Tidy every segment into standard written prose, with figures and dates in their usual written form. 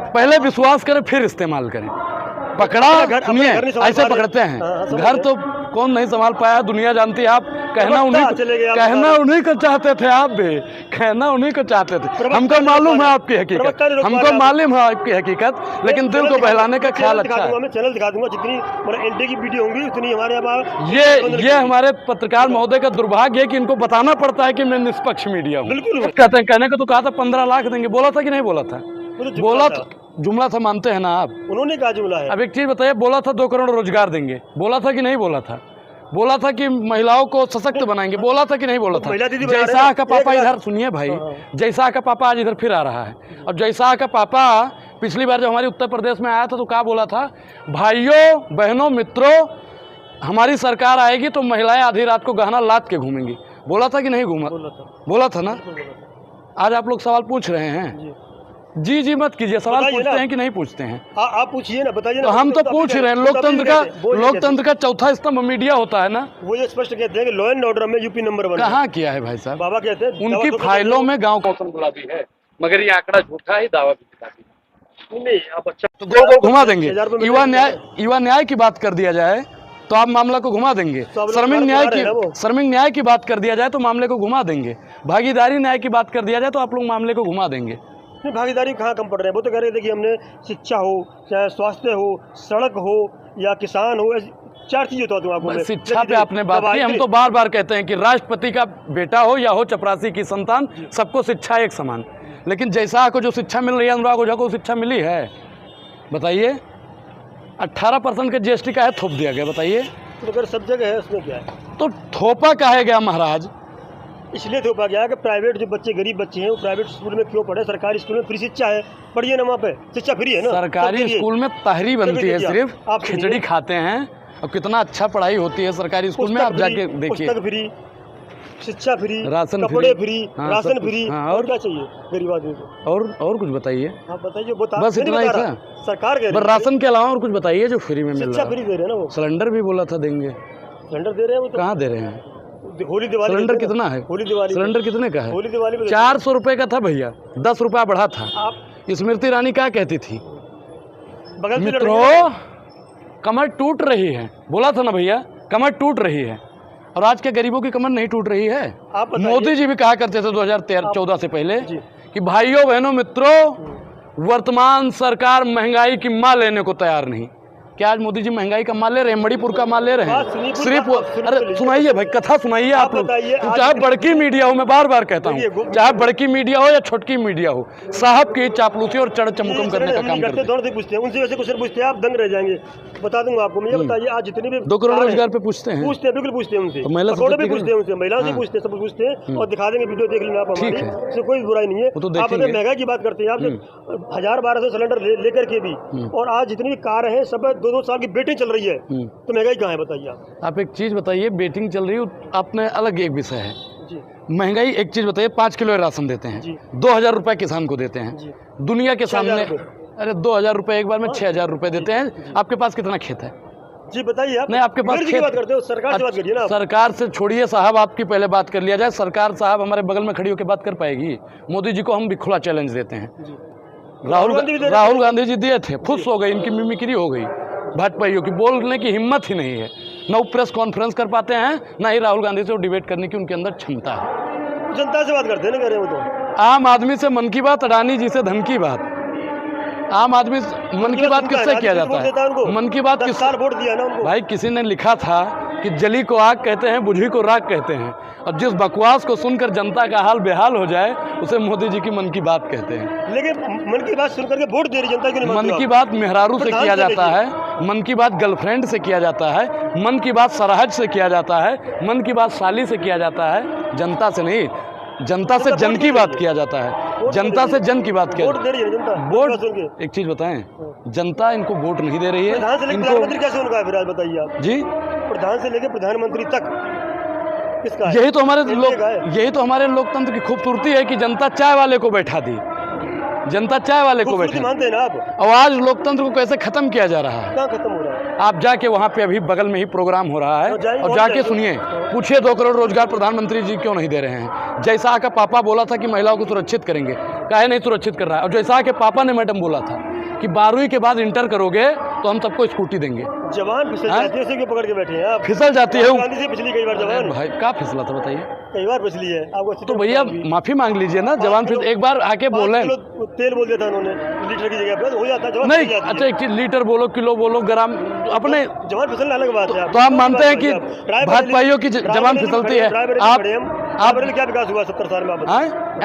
पहले विश्वास करें फिर इस्तेमाल करें। पकड़ा, सुनिए ऐसे पकड़ते हैं। घर तो कौन नहीं संभाल पाया, दुनिया जानती है। आप कहना उन्हीं को चाहते थे, आप भी कहना उन्हीं को चाहते थे। हमको मालूम है आपकी हकीकत, हमको मालूम है आपकी हकीकत, लेकिन दिल को बहलाने का ख्याल अच्छा है। मैं चैनल दिखा दूंगा, जितनी एनडीए की वीडियो होंगी उतनी हमारे यहाँ। ये हमारे पत्रकार महोदय का दुर्भाग्य है कि इनको बताना पड़ता है कि मैं निष्पक्ष मीडिया हूँ। बिल्कुल कहते हैं, कहने को तो कहा था 15 लाख देंगे, बोला था कि नहीं बोला था? बोला था, जुमला था, मानते हैं ना आप? उन्होंने कहा जुमला है। अब एक चीज बताइए, बोला था 2 करोड़ रोजगार देंगे, बोला था कि नहीं बोला था? बोला था कि महिलाओं को सशक्त बनाएंगे, बोला था कि नहीं बोला था? जयशाह का पापा इधर, सुनिए भाई, जयशाह का पापा आज इधर फिर आ रहा है। और जयशाह का पापा पिछली बार जब हमारे उत्तर प्रदेश में आया था तो क्या बोला था? भाइयों बहनों मित्रों, हमारी सरकार आएगी तो महिलाएं आधी रात को गहना लाद के घूमेंगी। बोला था कि नहीं घूमा? बोला था ना? आज आप लोग सवाल पूछ रहे हैं। जी जी मत कीजिए, सवाल पूछते हैं कि नहीं पूछते हैं? आप पूछिए ना, बताइए ना। तो हम तो पूछ रहे हैं। लोकतंत्र का चौथा स्तंभ मीडिया होता है ना। वो ये स्पष्ट कहते हैं कि लॉ एंड ऑर्डर में यूपी नंबर 1। कहाँ किया है भाई साहब? बाबा कहते हैं उनकी फाइलों में गाँव कौशल गुलाबी है, मगर ये आंकड़ा झूठा है, दावा भी किताबी नहीं। आप अच्छा तो गोल गोल घुमा देंगे। युवा न्याय की बात कर दिया जाए तो आप मामला को घुमा देंगे। श्रमिक न्याय की बात कर दिया जाए तो मामले को घुमा देंगे। भागीदारी न्याय की बात कर दिया जाए तो आप लोग मामले को घुमा देंगे। नहीं, भागीदारी कहाँ कम पड़ रहे हैं? वो तो कह रहे थे कि हमने शिक्षा हो, चाहे स्वास्थ्य हो, सड़क हो या किसान हो, 4 चीजें तो आपको। शिक्षा पे आपने बात की। हम तो बार बार कहते हैं कि राष्ट्रपति का बेटा हो या हो चपरासी की संतान, सबको शिक्षा एक समान। लेकिन जयशाह को जो शिक्षा मिल रही है, अनुराग ओझा को शिक्षा मिली है? बताइए। 18% के जीएसटी का है थोप दिया गया, बताइए। तो अगर सब जगह है उसमें क्या है? तो थोपा कहा गया महाराज? इसलिए थोपा गया कि प्राइवेट जो बच्चे गरीब बच्चे हैं वो प्राइवेट स्कूल में क्यों पढ़े? सरकारी स्कूल में फ्री शिक्षा है, पढ़िए ना, वहाँ पे शिक्षा फ्री है ना। सरकारी स्कूल में तहरी बनती है, सिर्फ आप खिचड़ी खाते हैं। और कितना अच्छा पढ़ाई होती है सरकारी स्कूल में, आप जाके देखिए। पुस्तक फ्री, शिक्षा फ्री, राशन कपड़े फ्री, राशन फ्री। और क्या चाहिए गरीब आदमी को? और कुछ बताइए। आप बताइए। बस इतना ही था सरकार के राशन के अलावा और कुछ बताइए जो फ्री में मिल रहा है। शिक्षा फ्री दे रहे हैं ना वो। सिलेंडर भी बोला था देंगे, सिलेंडर दे रहे हैं वो। कहाँ दे रहे हैं? होली दिवाली सिलेंडर कितना है? होली दिवाली सिलेंडर कितने का है? होली दिवाली 400 रुपए का था भैया, 10 रुपया बढ़ा था। आप स्मृति ईरानी क्या कहती थी? मित्रों कमर टूट रही है, बोला था ना भैया, कमर टूट रही है। और आज के गरीबों की कमर नहीं टूट रही है। मोदी जी भी कहा करते थे 2014 से पहले कि भाइयों बहनों मित्रों, वर्तमान सरकार महंगाई की मां लेने को तैयार नहीं। क्या आज मोदी जी महंगाई का माल ले रहे हैं? मणिपुर का माल ले रहे हैं सिर्फ। अरे सुनाइए भाई, कथा सुनाइए आप लोग। चाहे बड़की मीडिया हो, मैं बार बार कहता हूँ, चाहे बड़की मीडिया हो या छोटकी मीडिया हो, साहब की चापलूसी और चढ़ चमकम करने का काम करते हैं। दोनों से पूछते हैं, उनसे वैसे क्वेश्चन पूछते हैं, आप दंग रह जाएंगे। बता दूंगा आपको। मुझे बताइए, आज जितनी भी 2 करोड़ रोजगार पे पूछते हैं, बिल्कुल पूछते हैं उनसे। महिला भी पूछते हैं उनसे, महिलाओं से पूछते हैं, सब पूछते हैं और दिखा देंगे। वीडियो देख लेना आप हमारी, इससे कोई बुराई नहीं है। आप महंगाई की बात करते हैं, आप 1000-1200 सिलेंडर लेकर के भी, और आज जितनी भी कार है सब 2-2 साल की बेटी चल रही है, तो महंगाई कहाँ है बताइए आप एक चीज बताइए। बेटिंग चल रही है, आपने अलग एक विषय है महंगाई। एक चीज बताइए, 5 किलो राशन देते हैं, 2000 रुपए किसान को देते हैं। दुनिया के सामने, अरे 2000 रुपए एक बार में 6000 रुपए देते हैं। आपके पास कितना खेत है? जी बताइए आप। नहीं, आपके पास खेत? बात करते हो, सरकार से बात करिए ना। सरकार से छोड़िए साहब, आपकी पहले बात कर लिया जाए। सरकार साहब हमारे बगल में खड़ी होकर बात कर पाएगी? मोदी जी को हम भी खुला चैलेंज देते हैं। राहुल गांधी जी दिए थे, फुस हो गई, इनकी मिमिक्री हो गई भाजपाइयों की, बोलने की हिम्मत ही नहीं है। न वो प्रेस कॉन्फ्रेंस कर पाते हैं, ना ही राहुल गांधी से वो डिबेट करने की उनके अंदर क्षमता है। जनता से बात करते हैं ना, कह रहे हो तो। आम आदमी से मन की बात, अडानी जी से धन की बात। आम आदमी मन की बात किससे किया जाता है? मन की बात किस वोट दिया ना उनको। भाई किसी ने लिखा था कि जली को आग कहते हैं, बुझी को राख कहते हैं। और जिस बकवास को सुनकर जनता का हाल बेहाल हो जाए, उसे मोदी जी की मन की बात कहते हैं। लेकिन मन की बात सुनकर के वोट दे रही जनता की। मन की बात मेहरारू से किया जाता है, मन की बात गर्लफ्रेंड से किया जाता है, मन की बात सरहज से किया जाता है, मन की बात साली से किया जाता है, जनता से नहीं। जनता से जन की बात किया जाता है, जनता से जन की बात किया जाता है। वोट, एक चीज बताएं, जनता इनको वोट नहीं दे रही है। प्रधानमंत्री कैसे उनका है बताइए आप जी? प्रधान से लेकर प्रधानमंत्री तक किसका? यही तो हमारे लोकतंत्र की खूबसूरती है कि जनता चाय वाले को बैठा दी, जनता चाय वाले को बैठा। मानते हैं ना आप? और आज लोकतंत्र को कैसे खत्म किया जा रहा है? कहाँ खत्म हो रहा है? आप जाके वहाँ पे अभी बगल में ही प्रोग्राम हो रहा है, और जाके सुनिए, पूछिए 2 करोड़ रोजगार प्रधानमंत्री जी क्यों नहीं दे रहे हैं? जयशाह का पापा बोला था कि महिलाओं को सुरक्षित करेंगे, काहे नहीं सुरक्षित कर रहा है? और जयशाह के पापा ने मैडम बोला था कि 12वीं के बाद इंटर करोगे तो हम सबको स्कूटी देंगे। जवान फिसल जाती है, उसी को पकड़ के बैठे हैं आप। फिसल जाती है गांधी से पिछली कई बार जवान भाई, क्या फिसला था बताइए? कई बार पिछली है आपको। तो भैया माफी मांग लीजिए ना, जवान फिर एक बार आके बोले। तेल बोल दिया था उन्होंने लीटर की जगह पे, हो जाता है नहीं। अच्छा, एक लीटर बोलो, किलो बोलो, ग्राम, अपने जवान फिसलना अलग बात है। तो आप मानते हैं कि भाजपाइयों की जवान फिसलती है? आप क्या विकास हुआ 70 साल में?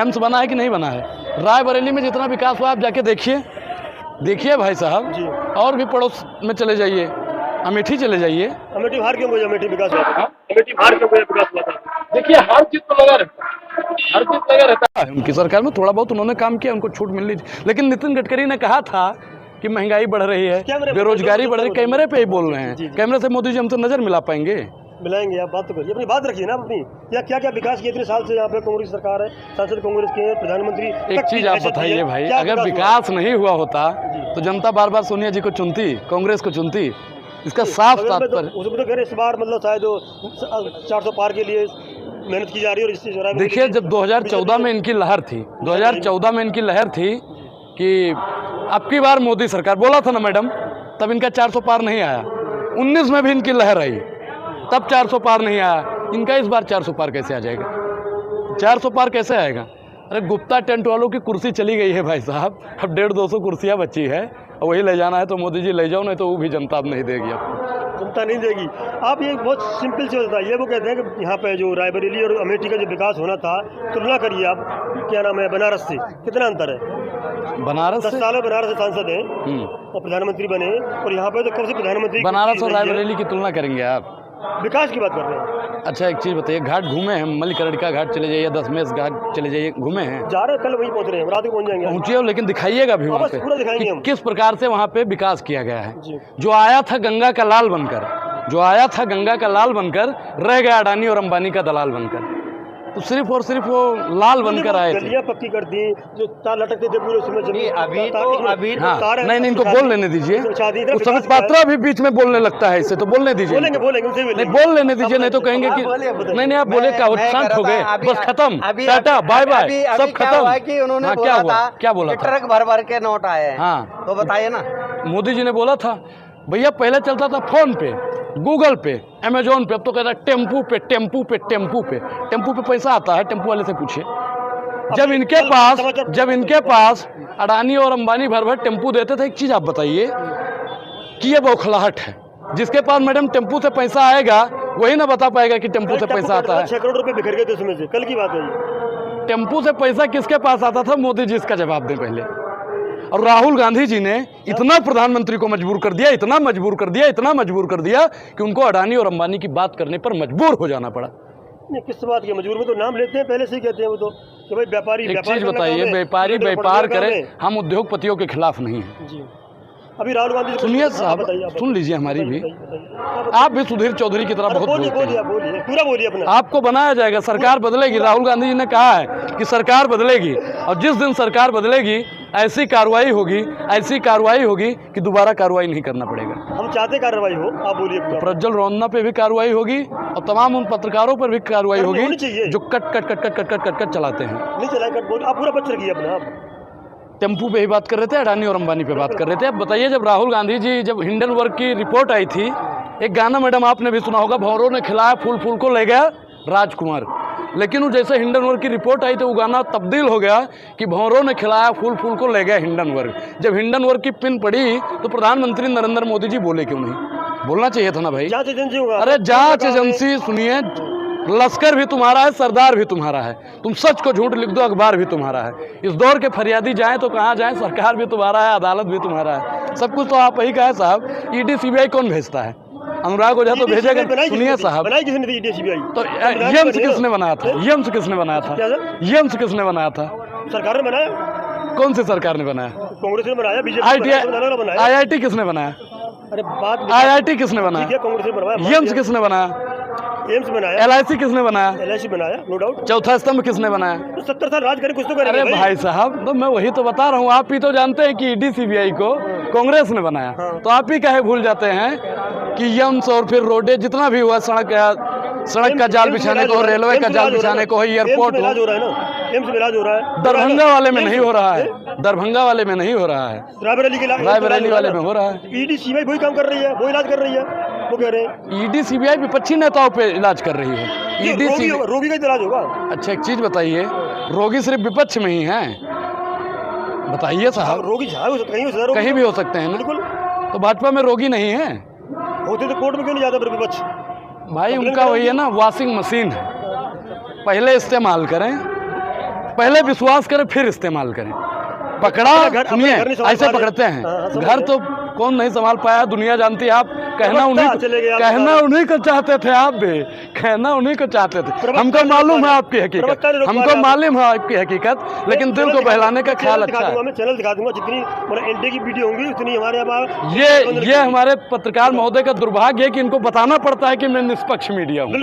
एम्स बना है कि नहीं बना है? रायबरेली में जितना विकास हुआ आप जाके देखिए भाई साहब। और भी पड़ोस में चले जाइए, अमेठी चले जाइए। अमेठी हार क्यों गई? अमेठी विकास हुआ था, अमेठी हार क्यों गई? विकास हुआ था। देखिए, हर चीज तो लगा रहता है उनकी सरकार में। थोड़ा बहुत उन्होंने काम किया, उनको छूट मिल रही थी। लेकिन नितिन गडकरी ने कहा था कि महंगाई बढ़ रही है, बेरोजगारी बढ़ रही है। कैमरे पे ही बोल रहे हैं। कैमरे से मोदी जी हमसे नजर मिला पाएंगे? मिलाएंगे। आप बात तो करिए, अपनी बात रखिए ना अपनी। या क्या क्या विकास किया इतने साल से यहाँ पे? कांग्रेस सरकार है, सांसद कांग्रेस के हैं, प्रधानमंत्री। एक चीज आप बताइए भाई, अगर विकास नहीं हुआ होता तो जनता बार बार सोनिया जी को चुनती, कांग्रेस को चुनती? इसका साफ तात्पर्य उसमें तो कह रहे इस बार मतलब शायद 400 पार के लिए मेहनत की जा रही है। और देखिए, जब 2014 में इनकी लहर थी, 2014 में इनकी लहर थी कि अब की बार मोदी सरकार, बोला था ना मैडम, तब इनका 400 पार नहीं आया। 19 में भी इनकी लहर आई, तब 400 पार नहीं आया। इनका इस बार 400 पार कैसे आ जाएगा? 400 पार कैसे आएगा? अरे गुप्ता टेंट वालों की कुर्सी चली गई है भाई साहब, अब 150-200 कुर्सियाँ बची है, और वही ले जाना है तो मोदी जी ले जाओ, नहीं तो वो भी जनता अब नहीं देगी आपको। जनता नहीं देगी। आप ये बहुत सिंपल से बताइए, वो कहते हैं कि यहाँ पे जो रायबरेली और अमेठी का जो विकास होना था, तुलना करिए आप, क्या नाम है, बनारस से कितना अंतर है? बनारस 10 साल में बनारस से सांसद हैं और प्रधानमंत्री बने, और यहाँ पे तो कब से प्रधानमंत्री। बनारस और रायबरेली की तुलना करेंगे आप? विकास की बात कर रहे हैं। अच्छा, एक चीज़ बताइए, घाट घूमे हैं? मल्लिकर्णिका घाट चले जाइए, दशमेश घाट चले जाइए, घूमे हैं? जा रहे हैं, कल वहीं पहुंच रहे हैं, रात को पहुंच जाएंगे। पहुंचिए, लेकिन दिखाइएगा भी वहाँ पे पूरा दिखाएंगे हम किस प्रकार से वहाँ पे विकास किया गया है। जो आया था गंगा का लाल बनकर, जो आया था गंगा का लाल बनकर, रह गया अडानी और अंबानी का दलाल बनकर। तो सिर्फ और सिर्फ वो लाल बनकर आए थे। गलियां पक्की कर दी, जो तार लटकते थे पूरे उसमें जमीन। अभी नहीं, इनको बोल लेने दीजिए। उस समय पात्रा भी बीच में बोलने लगता है, इससे तो बोलने दीजिए। बोलेंगे नहीं, बोल लेने दीजिए, नहीं तो कहेंगे कि नहीं आप बोले क्या, शांत हो गए, बस खत्म, टाटा बाय बाय, सब खत्म। क्या बोला? ट्रक भर भर के नोट आए हैं। हाँ, तो बताइए ना। मोदी जी ने बोला था भैया, पहले चलता था फोन पे, गूगल पे, अमेजोन पे, अब तो कहता है टेम्पू पे, टेम्पू पे, टेम्पू पे। टेम्पू पे पैसा आता है? टेम्पू वाले से पूछिए। जब इनके पास अडानी और अंबानी भर भर टेम्पू देते थे, एक चीज आप बताइए कि ये बौखलाहट है। जिसके पास मैडम टेम्पू से पैसा आएगा वही ना बता पाएगा कि टेम्पू से पैसा आता है। 6 करोड़ रुपए बिखर गए थे उसमें से, कल की बात है। टेम्पू से पैसा किसके पास आता था? मोदी जी इसका जवाब दें पहले। और राहुल गांधी जी ने इतना प्रधानमंत्री को मजबूर कर दिया, इतना मजबूर कर दिया, इतना मजबूर कर दिया कि उनको अडानी और अंबानी की बात करने पर मजबूर हो जाना पड़ा। नहीं, किस बात के मजबूर में? तो नाम लेते हैं, पहले से ही कहते हैं वो तो कि भाई व्यापारी। एक चीज बताइए, व्यापारी व्यापार करे, हम उद्योगपतियों के खिलाफ नहीं है जी। अभी राहुल गांधी सुनिए साहब, सुन लीजिए हमारी भी। आप भी सुधीर चौधरी की तरह बहुत बोलते हैं। पूरा बोलिए अपना। आपको बनाया जाएगा, सरकार बदलेगी। राहुल गांधी जी ने कहा है कि सरकार बदलेगी, और जिस दिन सरकार बदलेगी ऐसी कार्रवाई होगी कि दोबारा कार्रवाई नहीं करना पड़ेगा। हम चाहते कार्रवाई हो, आप बोलिए। प्रज्वल रोन्ना पे भी कार्रवाई होगी, और तमाम उन पत्रकारों पर भी कार्रवाई होगी जो कट चलाते हैं। नहीं चलाए कट, आप पूरा बच रखिए अपना। टेम्पू पे ही बात कर रहे थे, अडानी और अंबानी पे बात कर रहे थे। अब बताइए, जब राहुल गांधी जी, जब हिंडनबर्ग की रिपोर्ट आई थी, एक गाना मैडम आपने भी सुना होगा, भंवरों ने खिलाया फूल फूल को ले गया राजकुमार। लेकिन वो जैसे हिंडनबर्ग की रिपोर्ट आई तो वो गाना तब्दील हो गया कि भंवरों ने खिलाया फूल फूल को ले गया हिंडनबर्ग। जब हिंडनबर्ग की पिन पड़ी तो प्रधानमंत्री नरेंद्र मोदी जी बोले क्यों नहीं? बोलना चाहिए था ना भाई। अरे जांच एजेंसी, सुनिए, लश्कर भी तुम्हारा है, सरदार भी तुम्हारा है। तुम सच को झूठ लिख दो, अखबार भी तुम्हारा है। इस दौर के फरियादी जाएं तो कहाँ जाएं? सरकार भी तुम्हारा है, अदालत भी तुम्हारा है, सब कुछ तो आप ही का है साहब। ईडी सीबीआई कौन भेजता है? अनुराग ओझा तो भेजेगा। सुनिए साहब, तो एम्स किसने बनाया था? एम्स किसने बनाया था? एम्स किसने बनाया था? सरकार ने बनाया। कौन सी सरकार ने बनाया? कांग्रेस ने बनाया, बीजेपी ने। IIT किसने बनाया? अरे बात, IIT किसने बनाया? कांग्रेस ने बनाया। एम्स किसने बनाया? एम्स बनाया। LIC किसने बनाया? LIC बनाया, नो डाउट। चौथा स्तंभ किसने बनाया? तो 70 साल राज करे, कुछ तो करेंगे। अरे भाई साहब, तो मैं वही तो बता रहा हूँ। आप ही तो जानते हैं कि ईडी सीबीआई को कांग्रेस ने बनाया। तो आप ही काहे भूल जाते हैं कि एम्स और फिर रोडे जितना भी हुआ, सड़क का जाल बिछाने को, रेलवे का जाल बिछाने को, एयरपोर्ट हो, एम्स में इलाज हो रहा है, दरभंगा वाले में नहीं हो रहा है, दरभंगा वाले में नहीं हो रहा है, रायबरेली वाले में हो रहा है। ईडी सीबीआई वही काम कर रही है, वो इलाज कर रही है, वो कह रहे हैं ईडी सीबीआई विपक्षी नेताओं पे इलाज कर रही है। ईडी रोगी का इलाज होगा। अच्छा एक चीज बताइए, रोगी सिर्फ विपक्ष में ही है? बताइए साहब। रोगी कहीं भी हो सकते हैं ना, बिल्कुल। तो भाजपा में रोगी नहीं है? होते तो कोर्ट में क्यों नहीं जाता विपक्ष? भाई उनका वही है ना, वॉशिंग मशीन है, पहले इस्तेमाल करें, पहले विश्वास करें फिर इस्तेमाल करें। पकड़ा, सुनिए ऐसे पकड़ते हैं, घर तो कौन नहीं संभाल पाया, दुनिया जानती है। आप कहना उन्हीं को चाहते थे, आप भी कहना उन्हीं को चाहते थे। हमको मालूम है आपकी हकीकत, हमको मालूम है आपकी हकीकत, लेकिन दिल को बहलाने का ख्याल अच्छा है। मैं चैनल दिखा दूंगा, जितनी मतलब एनडीए की वीडियो होंगी उतनी हमारे यहाँ। ये हमारे पत्रकार महोदय का दुर्भाग्य है कि इनको बताना पड़ता है कि मैं निष्पक्ष मीडिया हूँ।